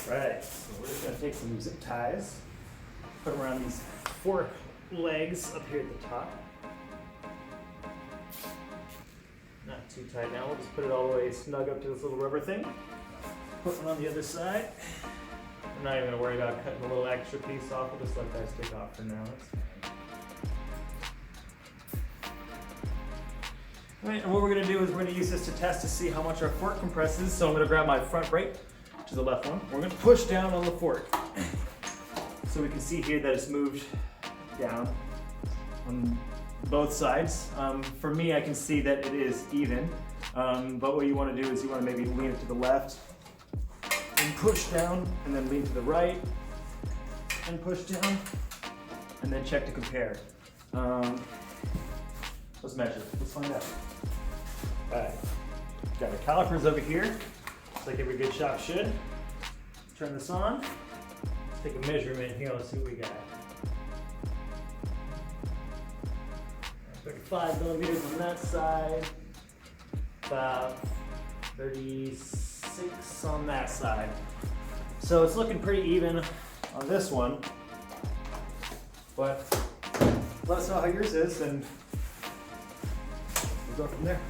Right, so we're just gonna take some zip ties, put them around these fork legs up here at the top. Not too tight now, we'll just put it all the way snug up to this little rubber thing. Put one on the other side. I'm not even gonna worry about cutting a little extra piece off, we'll just let that stick off for now. Alright, and what we're gonna do is we're gonna use this to test to see how much our fork compresses. So I'm gonna grab my front brake, which is the left one. We're gonna push down on the fork. So we can see here that it's moved down on both sides. For me, I can see that it is even. But what you wanna do is you wanna maybe lean it to the left and push down, and then lean to the right and push down, and then check to compare. Let's measure, let's find out. Alright, got our calipers over here, just like every good shop should. Turn this on, let's take a measurement here, let's see what we got. 35 millimeters on that side, about 36 on that side. So it's looking pretty even on this one, but let us know how yours is and we'll go from there.